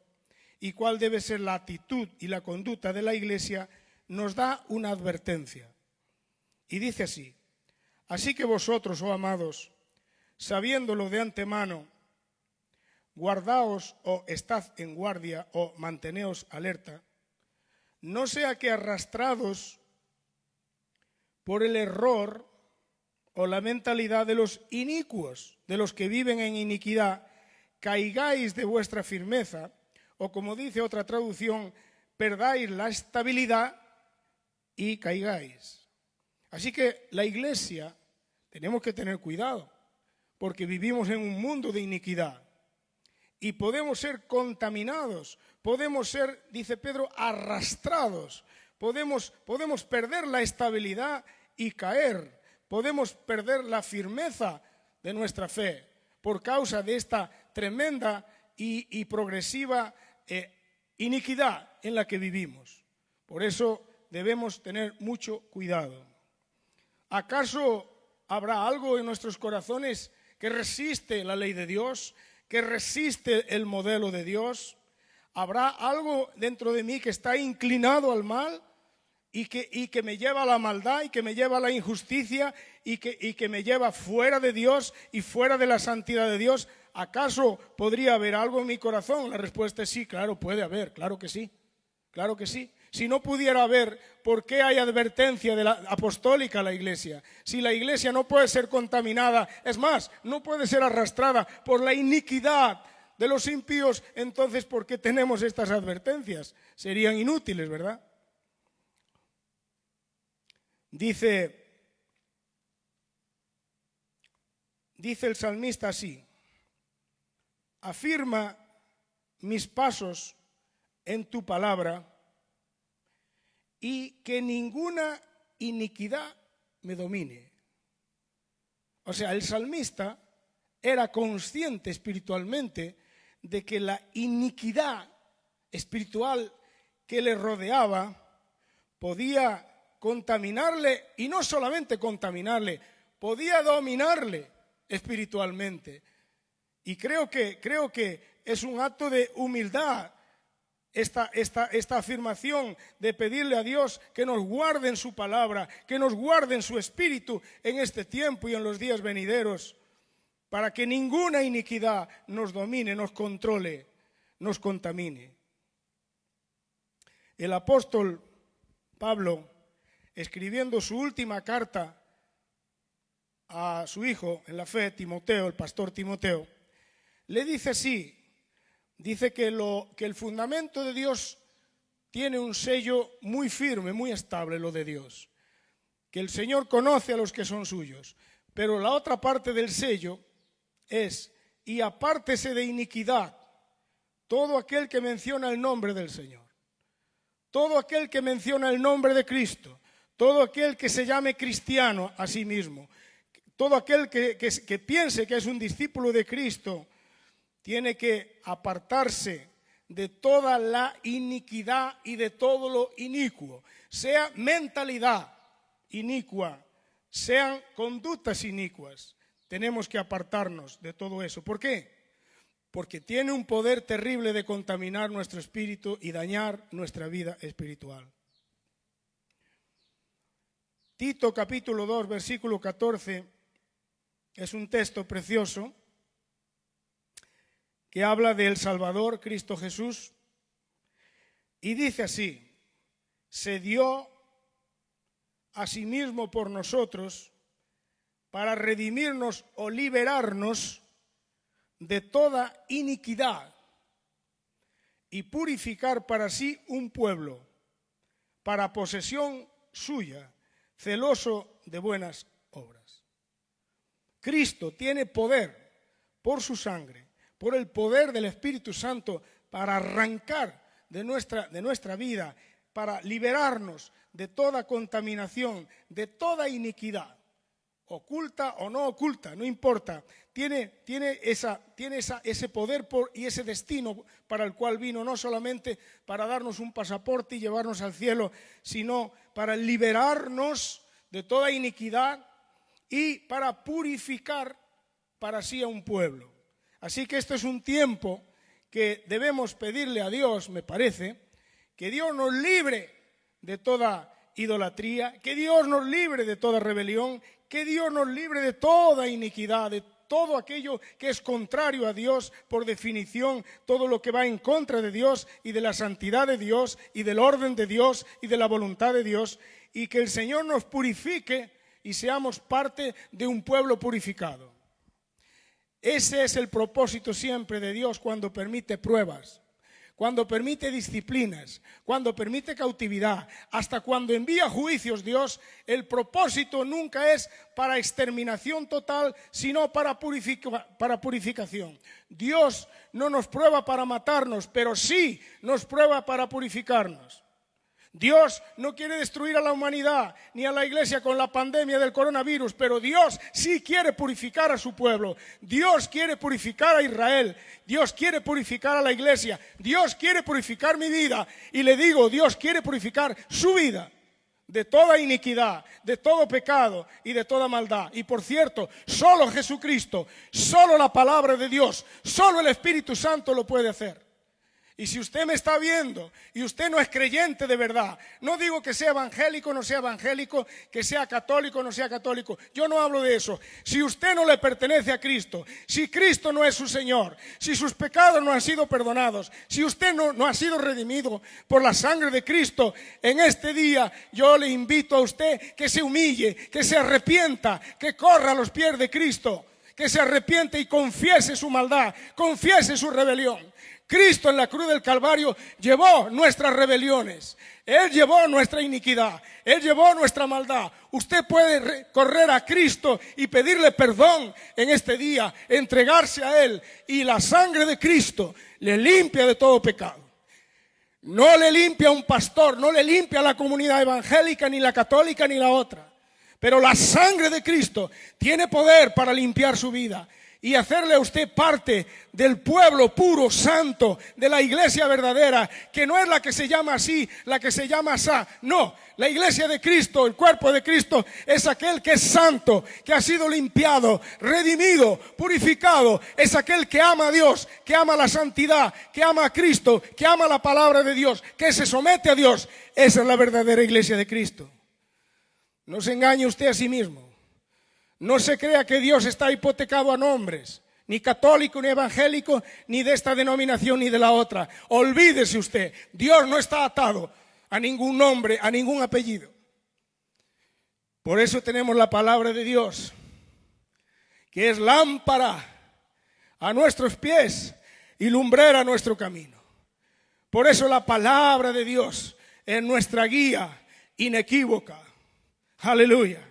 y cuál debe ser la actitud y la conducta de la Iglesia, nos da una advertencia. Y dice así: así que vosotros, oh amados, sabiéndolo de antemano, guardaos o estad en guardia o manteneos alerta, no sea que arrastrados por el error o la mentalidad de los inicuos, de los que viven en iniquidad, caigáis de vuestra firmeza, o como dice otra traducción, perdáis la estabilidad y caigáis. Así que la Iglesia tenemos que tener cuidado, porque vivimos en un mundo de iniquidad y podemos ser contaminados, podemos ser, dice Pedro, arrastrados, podemos perder la estabilidad y caer. Podemos perder la firmeza de nuestra fe por causa de esta tremenda y progresiva iniquidad en la que vivimos. Por eso debemos tener mucho cuidado. ¿Acaso habrá algo en nuestros corazones que resiste la ley de Dios, que resiste el modelo de Dios? ¿Habrá algo dentro de mí que está inclinado al mal? Y que me lleva a la maldad y que me lleva a la injusticia y que me lleva fuera de Dios y fuera de la santidad de Dios. ¿Acaso podría haber algo en mi corazón? La respuesta es sí, claro, puede haber, claro que sí, claro que sí. Si no pudiera haber, ¿por qué hay advertencia de la apostólica a la Iglesia? Si la Iglesia no puede ser contaminada, es más, no puede ser arrastrada por la iniquidad de los impíos, entonces ¿por qué tenemos estas advertencias? Serían inútiles, ¿verdad? Dice el salmista así: afirma mis pasos en tu palabra y que ninguna iniquidad me domine. O sea, el salmista era consciente espiritualmente de que la iniquidad espiritual que le rodeaba podía contaminarle, y no solamente contaminarle, podía dominarle espiritualmente. Y creo que es un acto de humildad esta afirmación de pedirle a Dios que nos guarde en su palabra, que nos guarde en su espíritu en este tiempo y en los días venideros, para que ninguna iniquidad nos domine, nos controle, nos contamine. El apóstol Pablo, escribiendo su última carta a su hijo en la fe, Timoteo, el pastor Timoteo, le dice así, dice que el fundamento de Dios tiene un sello muy firme, muy estable, lo de Dios, que el Señor conoce a los que son suyos, pero la otra parte del sello es, y apártese de iniquidad todo aquel que menciona el nombre del Señor, todo aquel que menciona el nombre de Cristo, todo aquel que se llame cristiano a sí mismo, todo aquel que piense que es un discípulo de Cristo, tiene que apartarse de toda la iniquidad y de todo lo inicuo, sea mentalidad inicua, sean conductas inicuas. Tenemos que apartarnos de todo eso. ¿Por qué? Porque tiene un poder terrible de contaminar nuestro espíritu y dañar nuestra vida espiritual. Tito capítulo 2, versículo 14, es un texto precioso que habla del Salvador, Cristo Jesús, y dice así: se dio a sí mismo por nosotros para redimirnos o liberarnos de toda iniquidad y purificar para sí un pueblo, para posesión suya, celoso de buenas obras. Cristo tiene poder por su sangre, por el poder del Espíritu Santo, para arrancar de nuestra vida, para liberarnos de toda contaminación, de toda iniquidad, oculta o no oculta, no importa. Tiene ese poder y ese destino para el cual vino, no solamente para darnos un pasaporte y llevarnos al cielo, sino para liberarnos de toda iniquidad y para purificar para sí a un pueblo. Así que esto es un tiempo que debemos pedirle a Dios, me parece, que Dios nos libre de toda idolatría, que Dios nos libre de toda rebelión, que Dios nos libre de toda iniquidad, de todo aquello que es contrario a Dios, por definición, todo lo que va en contra de Dios y de la santidad de Dios y del orden de Dios y de la voluntad de Dios, y que el Señor nos purifique y seamos parte de un pueblo purificado. Ese es el propósito siempre de Dios cuando permite pruebas, cuando permite disciplinas, cuando permite cautividad, hasta cuando envía juicios Dios. El propósito nunca es para exterminación total, sino para purificación. Dios no nos prueba para matarnos, pero sí nos prueba para purificarnos. Dios no quiere destruir a la humanidad ni a la iglesia con la pandemia del coronavirus, pero Dios sí quiere purificar a su pueblo. Dios quiere purificar a Israel. Dios quiere purificar a la iglesia. Dios quiere purificar mi vida. Y le digo, Dios quiere purificar su vida de toda iniquidad, de todo pecado y de toda maldad. Y por cierto, solo Jesucristo, solo la palabra de Dios, solo el Espíritu Santo lo puede hacer. Y si usted me está viendo y usted no es creyente de verdad, no digo que sea evangélico, no sea evangélico, que sea católico, no sea católico, yo no hablo de eso. Si usted no le pertenece a Cristo, si Cristo no es su Señor, si sus pecados no han sido perdonados, si usted no ha sido redimido por la sangre de Cristo, en este día yo le invito a usted que se humille, que se arrepienta, que corra a los pies de Cristo, que se arrepiente y confiese su maldad, confiese su rebelión. Cristo en la cruz del Calvario llevó nuestras rebeliones, Él llevó nuestra iniquidad, Él llevó nuestra maldad. Usted puede correr a Cristo y pedirle perdón en este día, entregarse a Él, y la sangre de Cristo le limpia de todo pecado. No le limpia a un pastor, no le limpia a la comunidad evangélica, ni la católica, ni la otra. Pero la sangre de Cristo tiene poder para limpiar su vida y hacerle a usted parte del pueblo puro, santo, de la iglesia verdadera, que no es la que se llama así, la que se llama asá. No, la iglesia de Cristo, el cuerpo de Cristo, es aquel que es santo, que ha sido limpiado, redimido, purificado. Es aquel que ama a Dios, que ama la santidad, que ama a Cristo, que ama la palabra de Dios, que se somete a Dios. Esa es la verdadera iglesia de Cristo. No se engañe usted a sí mismo. No se crea que Dios está hipotecado a nombres, ni católico, ni evangélico, ni de esta denominación, ni de la otra. Olvídese usted, Dios no está atado a ningún nombre, a ningún apellido. Por eso tenemos la palabra de Dios, que es lámpara a nuestros pies y lumbrera a nuestro camino. Por eso la palabra de Dios es nuestra guía inequívoca. Aleluya.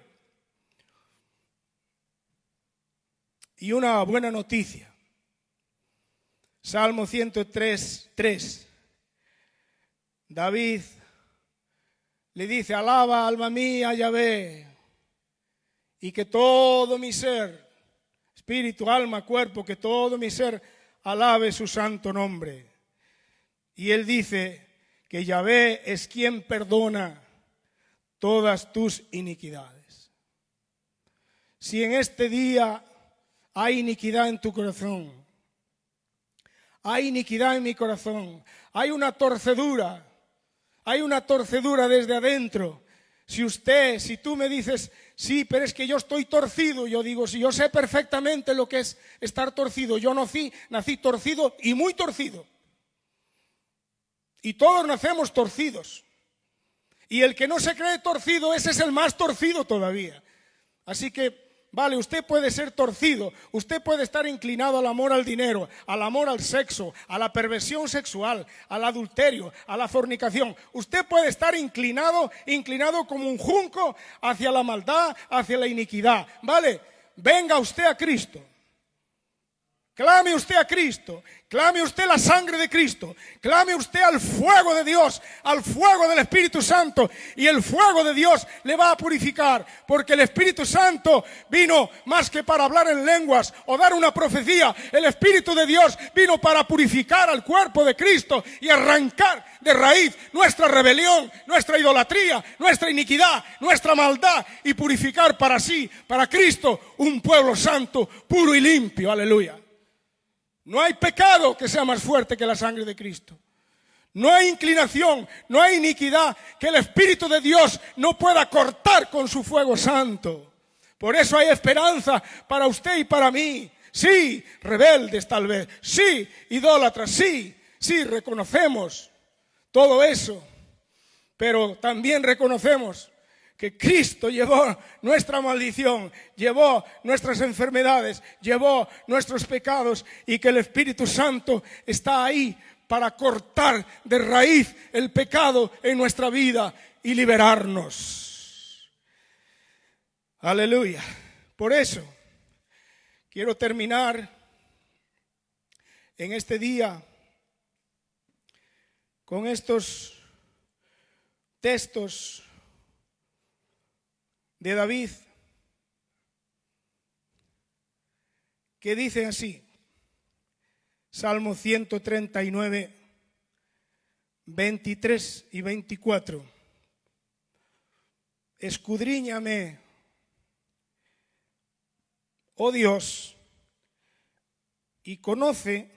Y una buena noticia. Salmo 103:3. David le dice: alaba, alma mía, a Yahvé, y que todo mi ser, espíritu, alma, cuerpo, que todo mi ser alabe su santo nombre. Y él dice que Yahvé es quien perdona todas tus iniquidades. Si en este día hay iniquidad en tu corazón, hay iniquidad en mi corazón, hay una torcedura desde adentro. Si tú me dices, sí, pero es que yo estoy torcido, yo digo, sí, yo sé perfectamente lo que es estar torcido. Yo nací torcido y muy torcido. Y todos nacemos torcidos. Y el que no se cree torcido, ese es el más torcido todavía. Así que, vale, usted puede ser torcido, usted puede estar inclinado al amor al dinero, al amor al sexo, a la perversión sexual, al adulterio, a la fornicación. Usted puede estar inclinado como un junco hacia la maldad, hacia la iniquidad. Vale, venga usted a Cristo. Clame usted a Cristo, clame usted la sangre de Cristo, clame usted al fuego de Dios, al fuego del Espíritu Santo, y el fuego de Dios le va a purificar, porque el Espíritu Santo vino más que para hablar en lenguas o dar una profecía. El Espíritu de Dios vino para purificar al cuerpo de Cristo y arrancar de raíz nuestra rebelión, nuestra idolatría, nuestra iniquidad, nuestra maldad, y purificar para sí, para Cristo, un pueblo santo, puro y limpio. Aleluya. No hay pecado que sea más fuerte que la sangre de Cristo. No hay inclinación, no hay iniquidad que el Espíritu de Dios no pueda cortar con su fuego santo. Por eso hay esperanza para usted y para mí. Sí, rebeldes tal vez, sí, idólatras, sí, reconocemos todo eso. Pero también reconocemos que Cristo llevó nuestra maldición, llevó nuestras enfermedades, llevó nuestros pecados, y que el Espíritu Santo está ahí para cortar de raíz el pecado en nuestra vida y liberarnos. Aleluya. Por eso quiero terminar en este día con estos textos de David, que dicen así. Salmo 139, 23 y 24. Escudriñame, oh Dios, y conoce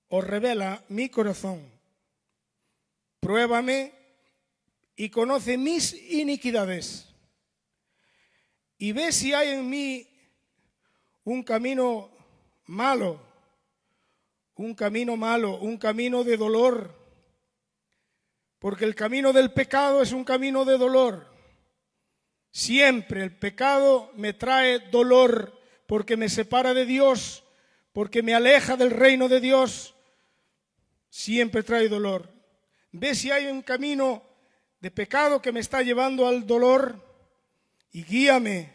o revela mi corazón. Pruébame y conoce mis iniquidades, y ve si hay en mí un camino malo, un camino de dolor, porque el camino del pecado es un camino de dolor. Siempre el pecado me trae dolor, porque me separa de Dios, porque me aleja del reino de Dios. Siempre trae dolor. Ve si hay un camino de pecado que me está llevando al dolor, y guíame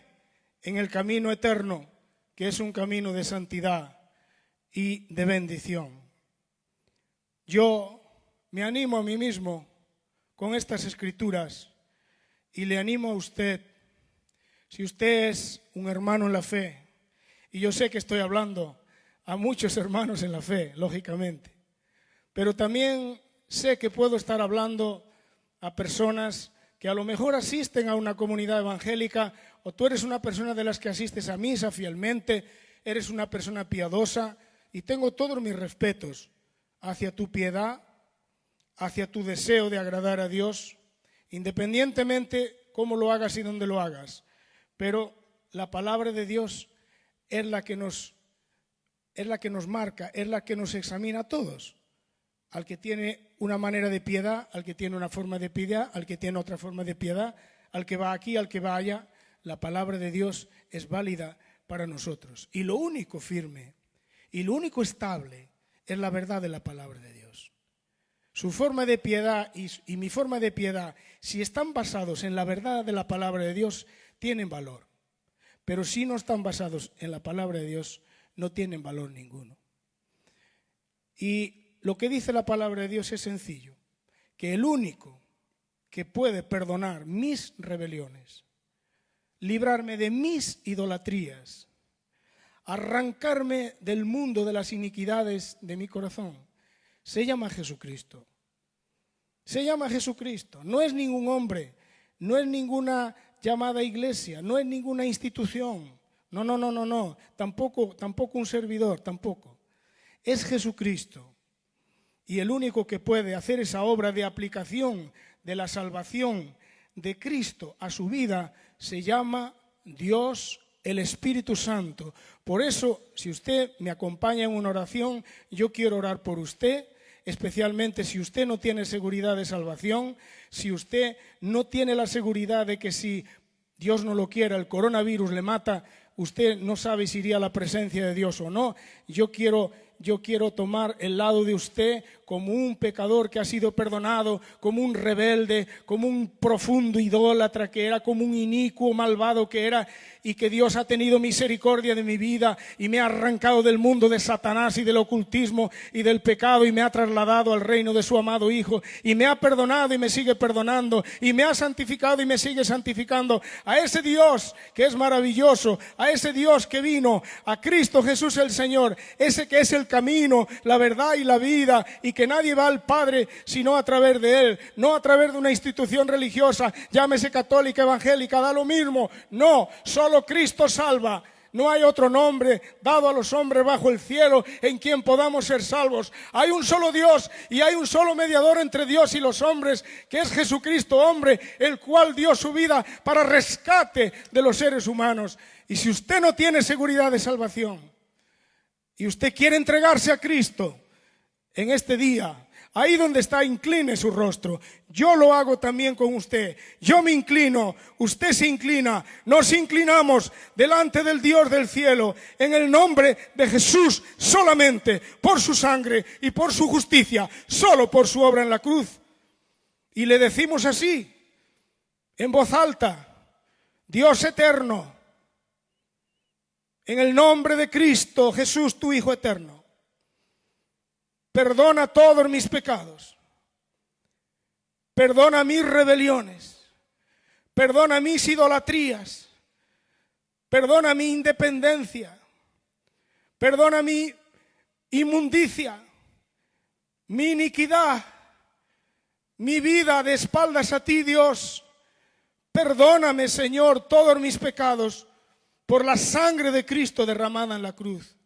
en el camino eterno, que es un camino de santidad y de bendición. Yo me animo a mí mismo con estas escrituras, y le animo a usted, si usted es un hermano en la fe, y yo sé que estoy hablando a muchos hermanos en la fe, lógicamente, pero también sé que puedo estar hablando a personas que a lo mejor asisten a una comunidad evangélica, o tú eres una persona de las que asistes a misa fielmente, eres una persona piadosa, y tengo todos mis respetos hacia tu piedad, hacia tu deseo de agradar a Dios, independientemente cómo lo hagas y dónde lo hagas. Pero la palabra de Dios es la que nos marca, es la que nos examina a todos. Al que tiene una manera de piedad, al que tiene una forma de piedad, al que tiene otra forma de piedad, al que va aquí, al que va allá. La palabra de Dios es válida para nosotros. Y lo único firme y lo único estable es la verdad de la palabra de Dios. Su forma de piedad y mi forma de piedad, si están basados en la verdad de la palabra de Dios, tienen valor. Pero si no están basados en la palabra de Dios, no tienen valor ninguno. Y lo que dice la palabra de Dios es sencillo, que el único que puede perdonar mis rebeliones, librarme de mis idolatrías, arrancarme del mundo de las iniquidades de mi corazón, se llama Jesucristo. Se llama Jesucristo. No es ningún hombre, no es ninguna llamada iglesia, no es ninguna institución. No. Tampoco un servidor, tampoco. Es Jesucristo. Y el único que puede hacer esa obra de aplicación de la salvación de Cristo a su vida se llama Dios el Espíritu Santo. Por eso, si usted me acompaña en una oración, yo quiero orar por usted, especialmente si usted no tiene seguridad de salvación, si usted no tiene la seguridad de que si Dios no lo quiera, el coronavirus le mata, usted no sabe si iría a la presencia de Dios o no. Yo quiero tomar el lado de usted como un pecador que ha sido perdonado, como un rebelde, como un profundo idólatra que era, como un inicuo malvado que era, y que Dios ha tenido misericordia de mi vida y me ha arrancado del mundo de Satanás y del ocultismo y del pecado y me ha trasladado al reino de su amado Hijo y me ha perdonado y me sigue perdonando y me ha santificado y me sigue santificando. A ese Dios que es maravilloso, a ese Dios que vino, a Cristo Jesús el Señor, ese que es el camino, la verdad y la vida, y que nadie va al Padre sino a través de Él, no a través de una institución religiosa, llámese católica, evangélica, da lo mismo. No, solo Cristo salva. No hay otro nombre dado a los hombres bajo el cielo en quien podamos ser salvos. Hay un solo Dios y hay un solo mediador entre Dios y los hombres, que es Jesucristo hombre, el cual dio su vida para rescate de los seres humanos. Y si usted no tiene seguridad de salvación y usted quiere entregarse a Cristo en este día, ahí donde está, incline su rostro. Yo lo hago también con usted. Yo me inclino, usted se inclina. Nos inclinamos delante del Dios del cielo en el nombre de Jesús solamente, por su sangre y por su justicia, solo por su obra en la cruz. Y le decimos así, en voz alta: Dios eterno, en el nombre de Cristo Jesús, tu Hijo eterno, perdona todos mis pecados, perdona mis rebeliones, perdona mis idolatrías, perdona mi independencia, perdona mi inmundicia, mi iniquidad, mi vida de espaldas a ti, Dios. Perdóname, Señor, todos mis pecados por la sangre de Cristo derramada en la cruz.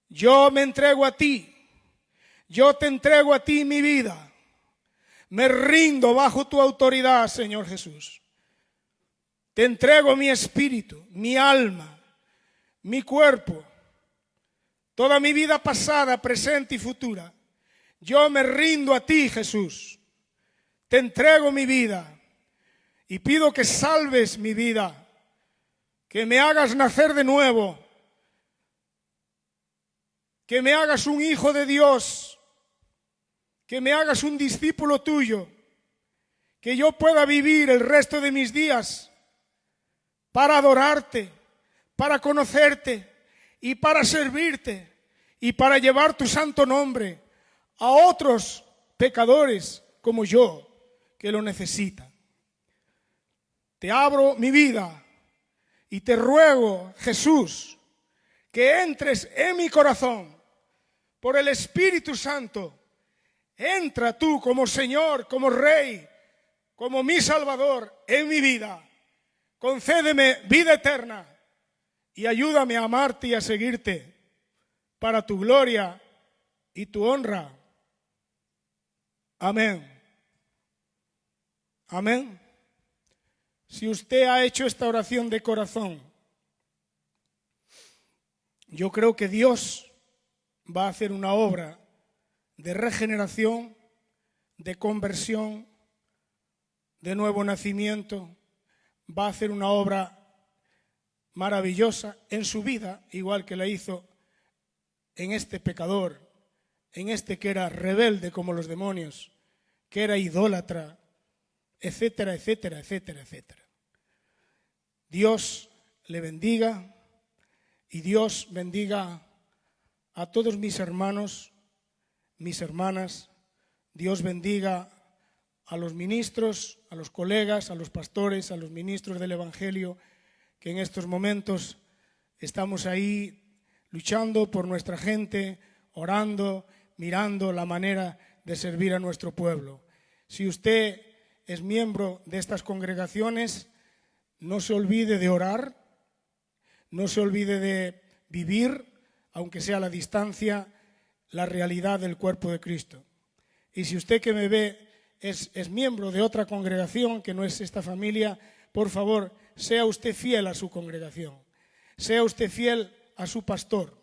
Yo me entrego a ti, yo te entrego a ti mi vida, me rindo bajo tu autoridad, Señor Jesús. Te entrego mi espíritu, mi alma, mi cuerpo, toda mi vida pasada, presente y futura. Yo me rindo a ti, Jesús, te entrego mi vida y pido que salves mi vida, que me hagas nacer de nuevo, que me hagas un hijo de Dios, que me hagas un discípulo tuyo, que yo pueda vivir el resto de mis días para adorarte, para conocerte y para servirte y para llevar tu santo nombre a otros pecadores como yo que lo necesitan. Te abro mi vida y te ruego, Jesús, que entres en mi corazón por el Espíritu Santo. Entra tú como Señor, como Rey, como mi Salvador en mi vida. Concédeme vida eterna y ayúdame a amarte y a seguirte para tu gloria y tu honra. Amén. Amén. Si usted ha hecho esta oración de corazón, yo creo que Dios va a hacer una obra de regeneración, de conversión, de nuevo nacimiento. Va a hacer una obra maravillosa en su vida, igual que la hizo en este pecador, en este que era rebelde como los demonios, que era idólatra, etcétera, etcétera, etcétera, etcétera. Dios le bendiga y Dios bendiga a todos mis hermanos, mis hermanas. Dios bendiga a los ministros, a los colegas, a los pastores, a los ministros del Evangelio, que en estos momentos estamos ahí luchando por nuestra gente, orando, mirando la manera de servir a nuestro pueblo. Si usted es miembro de estas congregaciones, no se olvide de orar, no se olvide de vivir, aunque sea a la distancia, la realidad del cuerpo de Cristo. Y si usted que me ve es miembro de otra congregación que no es esta familia, por favor, sea usted fiel a su congregación, sea usted fiel a su pastor,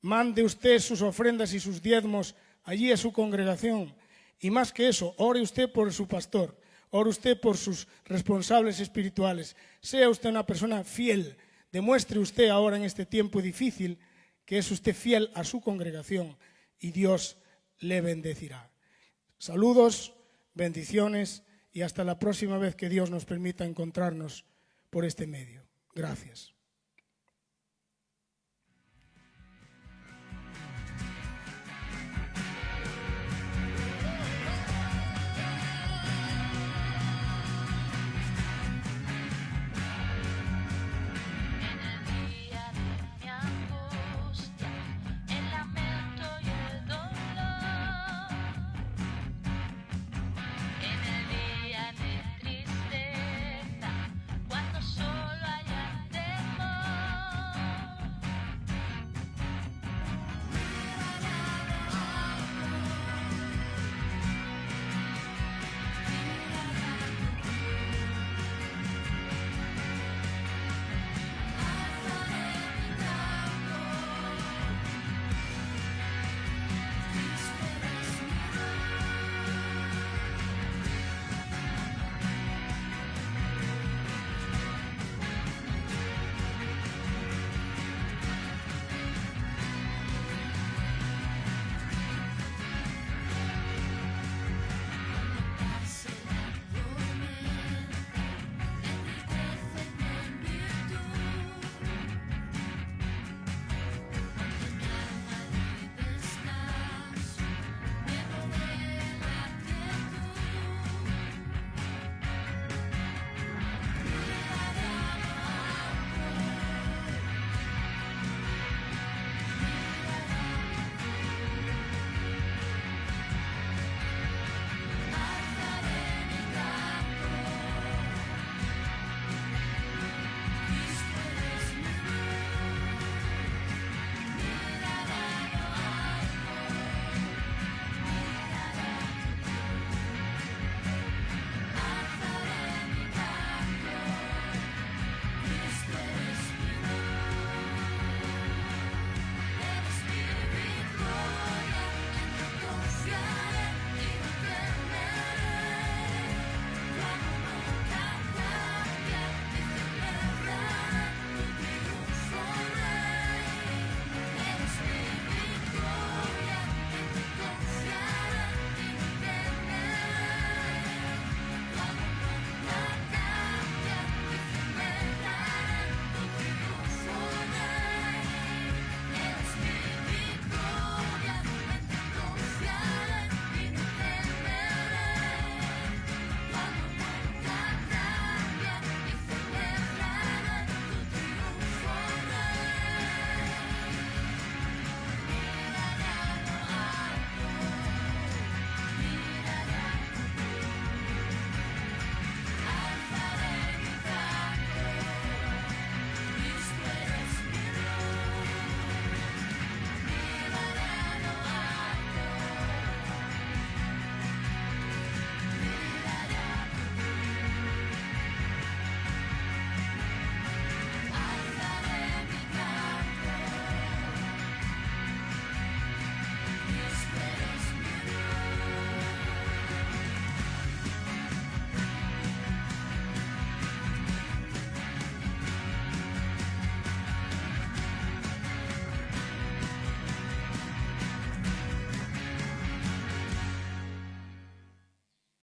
mande usted sus ofrendas y sus diezmos allí a su congregación, y más que eso, ore usted por su pastor, ore usted por sus responsables espirituales, sea usted una persona fiel, demuestre usted ahora en este tiempo difícil que es usted fiel a su congregación y Dios le bendecirá. Saludos, bendiciones y hasta la próxima vez que Dios nos permita encontrarnos por este medio. Gracias.